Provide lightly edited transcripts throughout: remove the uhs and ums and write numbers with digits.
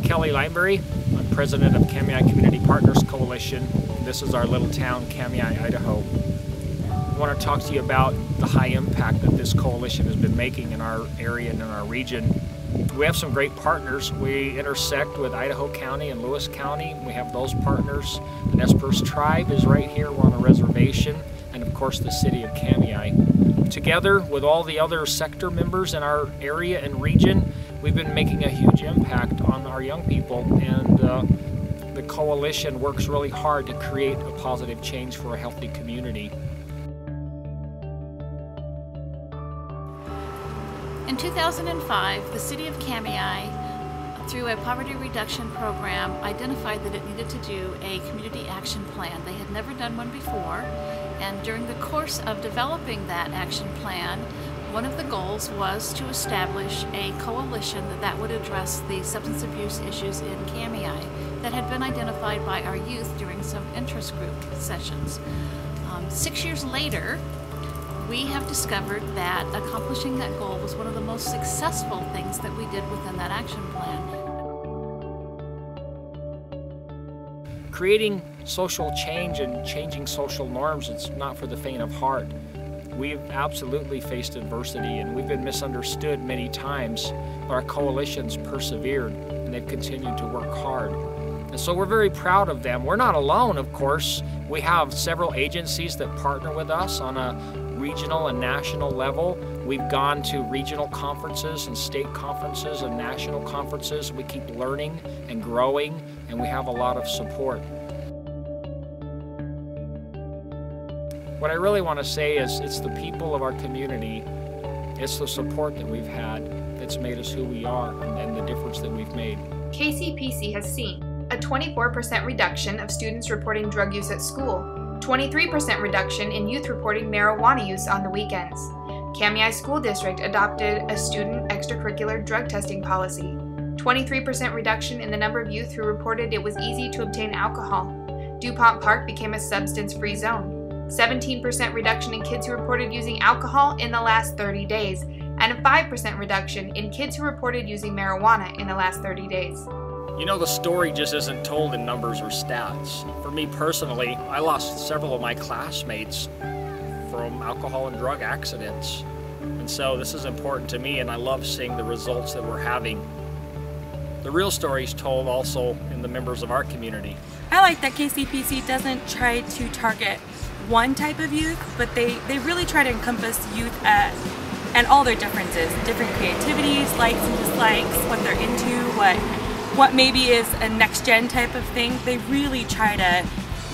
Kelly Lineberry. I'm president of Kamiah Community Partners Coalition. This is our little town, Kamiah, Idaho. I want to talk to you about the high impact that this coalition has been making in our area and in our region. We have some great partners. We intersect with Idaho County and Lewis County. We have those partners. The Nez Perce tribe is right here. We're on a reservation. And of course the city of Kamiah. Together with all the other sector members in our area and region, we've been making a huge impact on our young people, and the coalition works really hard to create a positive change for a healthy community. In 2005, the city of Kamiah, through a poverty reduction program, identified that it needed to do a community action plan. They had never done one before, and during the course of developing that action plan, one of the goals was to establish a coalition that would address the substance abuse issues in Kamiah that had been identified by our youth during some interest group sessions. 6 years later, we have discovered that accomplishing that goal was one of the most successful things that we did within that action plan. Creating social change and changing social norms, it's not for the faint of heart. We've absolutely faced adversity and we've been misunderstood many times, but our coalition's persevered and they've continued to work hard. And so we're very proud of them. We're not alone, of course. We have several agencies that partner with us on a regional and national level. We've gone to regional conferences and state conferences and national conferences. We keep learning and growing, and we have a lot of support. What I really want to say is it's the people of our community, it's the support that we've had that's made us who we are and the difference that we've made. KCPC has seen a 24% reduction of students reporting drug use at school, 23% reduction in youth reporting marijuana use on the weekends. Kamiah School District adopted a student extracurricular drug testing policy, 23% reduction in the number of youth who reported it was easy to obtain alcohol. DuPont Park became a substance-free zone. 17% reduction in kids who reported using alcohol in the last 30 days, and a 5% reduction in kids who reported using marijuana in the last 30 days. You know, the story just isn't told in numbers or stats. For me personally, I lost several of my classmates from alcohol and drug accidents. And so this is important to me, and I love seeing the results that we're having. The real story is told also in the members of our community. I like that KCPC doesn't try to target one type of youth, but they really try to encompass youth and all their differences, different creativities, likes and dislikes, what they're into, what maybe is a next-gen type of thing. They really try to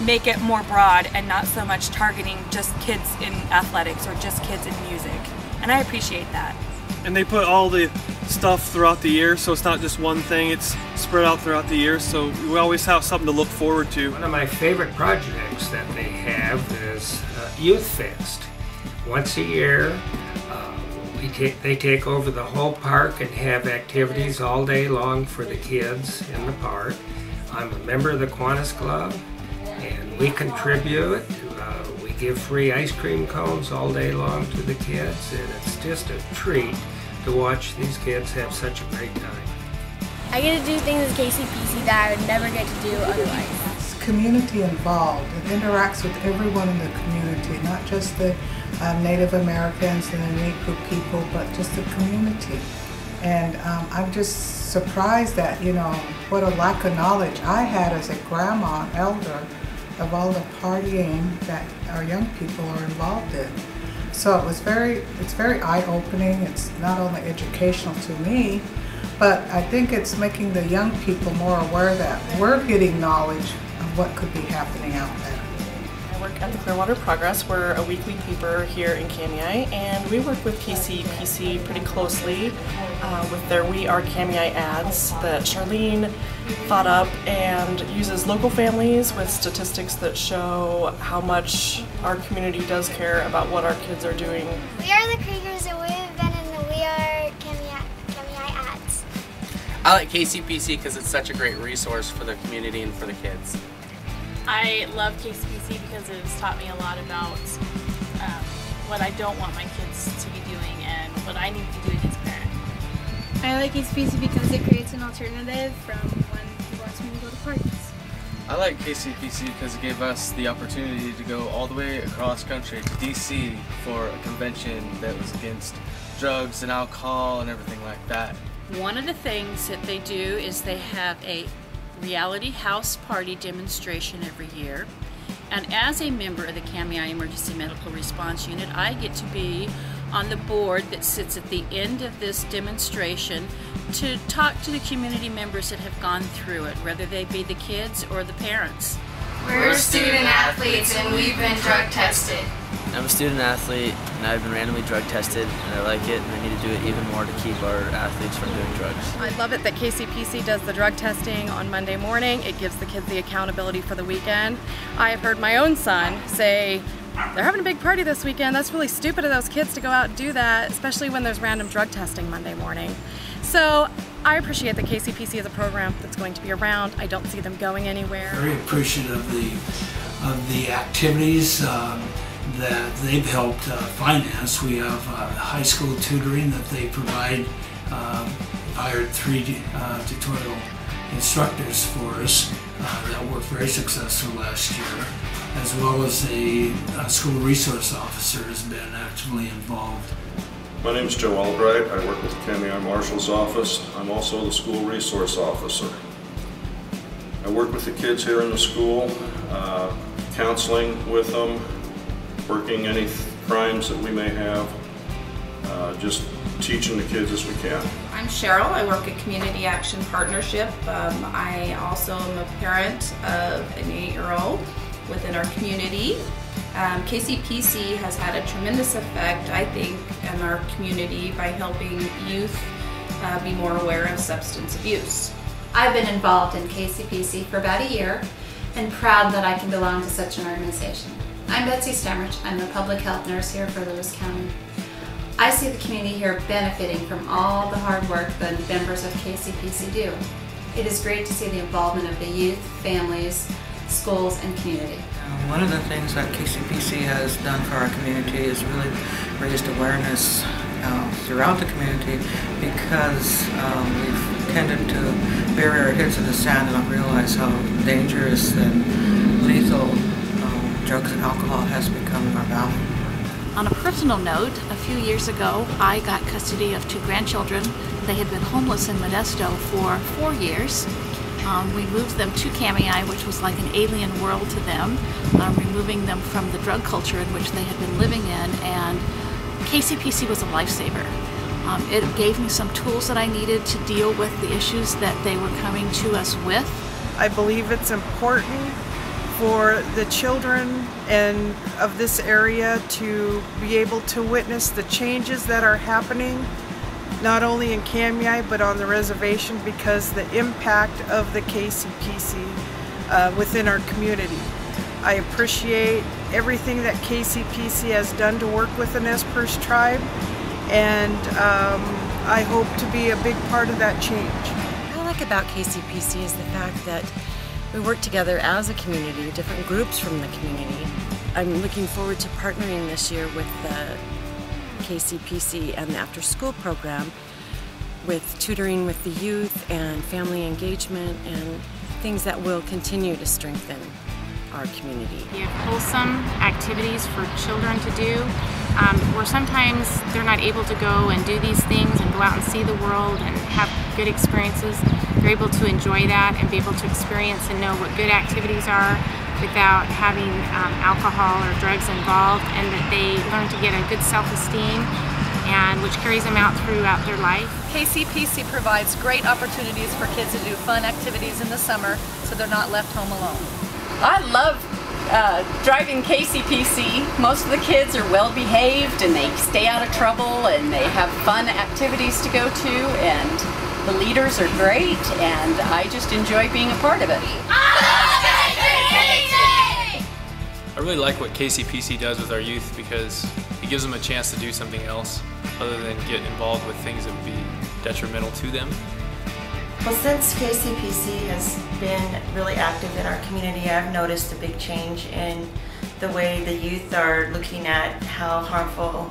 make it more broad and not so much targeting just kids in athletics or just kids in music. And I appreciate that. And they put all the stuff throughout the year, so it's not just one thing, it's spread out throughout the year, so we always have something to look forward to. One of my favorite projects that they have is Youth Fest. Once a year, they take over the whole park and have activities all day long for the kids in the park. I'm a member of the Kiwanis Club, and we contribute. We give free ice cream cones all day long to the kids, and it's just a treat to watch these kids have such a great time. I get to do things at KCPC that I would never get to do otherwise. It's community involved. It interacts with everyone in the community, not just the Native Americans and the Native people, but just the community. And I'm just surprised that, you know, what a lack of knowledge I had as a grandma, elder, of all the partying that our young people are involved in. So it's very eye-opening. It's not only educational to me, but I think it's making the young people more aware that we're getting knowledge of what could be happening out there. I work at the Clearwater Progress. We're a weekly paper here in Kamiah, and we work with KCPC pretty closely with their We Are Kamiah ads that Charlene thought up and uses local families with statistics that show how much our community does care about what our kids are doing. We are the Kriegers, and we've been in the We Are Kamiah ads. I like KCPC because it's such a great resource for the community and for the kids. I love KCPC because it has taught me a lot about what I don't want my kids to be doing and what I need to be doing as a parent. I like KCPC because it creates an alternative from when people ask me to go to parties. I like KCPC because it gave us the opportunity to go all the way across country to DC for a convention that was against drugs and alcohol and everything like that. One of the things that they do is they have a reality house party demonstration every year. And as a member of the Kamiah Emergency Medical Response Unit, I get to be on the board that sits at the end of this demonstration to talk to the community members that have gone through it, whether they be the kids or the parents. We're student athletes and we've been drug tested. I'm a student athlete and I've been randomly drug tested and I like it and I need to do it even more to keep our athletes from doing drugs. I love it that KCPC does the drug testing on Monday morning. It gives the kids the accountability for the weekend. I have heard my own son say, they're having a big party this weekend. That's really stupid of those kids to go out and do that, especially when there's random drug testing Monday morning. So I appreciate that KCPC is a program that's going to be around. I don't see them going anywhere. Very appreciative of the activities that they've helped finance. We have high school tutoring that they provide. Hired 3 tutorial instructors for us that were very successful last year, as well as a school resource officer has been actively involved. My name is Joe Albright. I work with the Kamiah Marshal's office. I'm also the school resource officer. I work with the kids here in the school, counseling with them, working any crimes that we may have, just teaching the kids as we can. I'm Cheryl. I work at Community Action Partnership. I also am a parent of an 8-year-old within our community. KCPC has had a tremendous effect, I think, in our community by helping youth be more aware of substance abuse. I've been involved in KCPC for about a year and proud that I can belong to such an organization. I'm Betsy Stemrich. I'm a public health nurse here for Lewis County. I see the community here benefiting from all the hard work that members of KCPC do. It is great to see the involvement of the youth, families, schools, and community. One of the things that KCPC has done for our community is really raised awareness throughout the community, because we've tended to bury our heads in the sand and not realize how dangerous and lethal drugs and alcohol has become in our valley. On a personal note, a few years ago, I got custody of 2 grandchildren. They had been homeless in Modesto for 4 years. We moved them to Kamiah, which was like an alien world to them, removing them from the drug culture in which they had been living in, and KCPC was a lifesaver. It gave me some tools that I needed to deal with the issues that they were coming to us with. I believe it's important for the children of this area to be able to witness the changes that are happening, not only in Kamiah but on the reservation, because the impact of the KCPC within our community. I appreciate everything that KCPC has done to work with the Nez Perce tribe, and I hope to be a big part of that change. What I like about KCPC is the fact that we work together as a community, different groups from the community. I'm looking forward to partnering this year with the KCPC and the after-school program with tutoring with the youth and family engagement and things that will continue to strengthen our community. We have wholesome activities for children to do, where sometimes they're not able to go and do these things and go out and see the world and have good experiences. They're able to enjoy that and be able to experience and know what good activities are without having alcohol or drugs involved, and that they learn to get a good self-esteem, and which carries them out throughout their life. KCPC provides great opportunities for kids to do fun activities in the summer so they're not left home alone. I love driving KCPC. Most of the kids are well behaved and they stay out of trouble and they have fun activities to go to, and the leaders are great, and I just enjoy being a part of it. I really like what KCPC does with our youth, because it gives them a chance to do something else other than get involved with things that would be detrimental to them. Well, since KCPC has been really active in our community, I've noticed a big change in the way the youth are looking at how harmful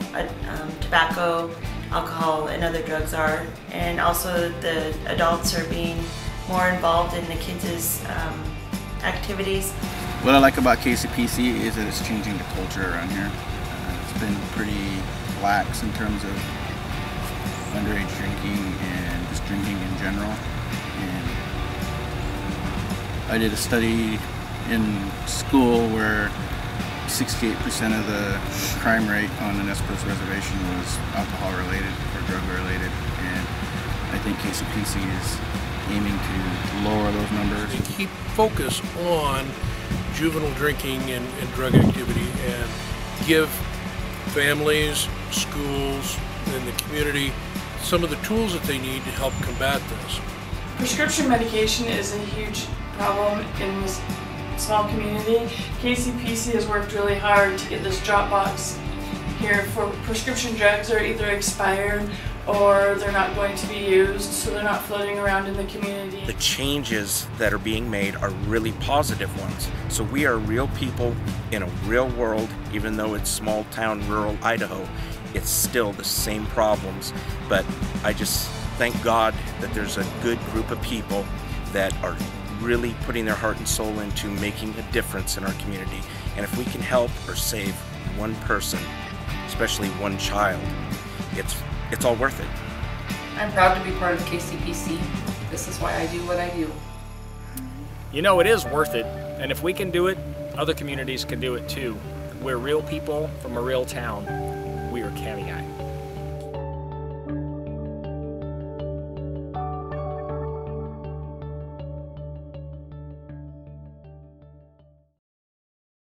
tobacco alcohol and other drugs are, and also the adults are being more involved in the kids' activities. What I like about KCPC is that it's changing the culture around here. It's been pretty lax in terms of underage drinking and just drinking in general. And I did a study in school where 68% of the crime rate on the Nez Perce reservation was alcohol related or drug related, and I think KCPC is aiming to lower those numbers. To keep focus on juvenile drinking and drug activity and give families, schools, and the community some of the tools that they need to help combat this. Prescription medication is a huge problem in this small community. KCPC has worked really hard to get this drop box here for prescription drugs are either expired or they're not going to be used, so they're not floating around in the community. The changes that are being made are really positive ones. So we are real people in a real world, even though it's small town rural Idaho, it's still the same problems. But I just thank God that there's a good group of people that are really putting their heart and soul into making a difference in our community. And if we can help or save one person, especially one child, it's all worth it. I'm proud to be part of KCPC. This is why I do what I do. You know, it is worth it, and if we can do it, other communities can do it too. We're real people from a real town. We are Kamiah.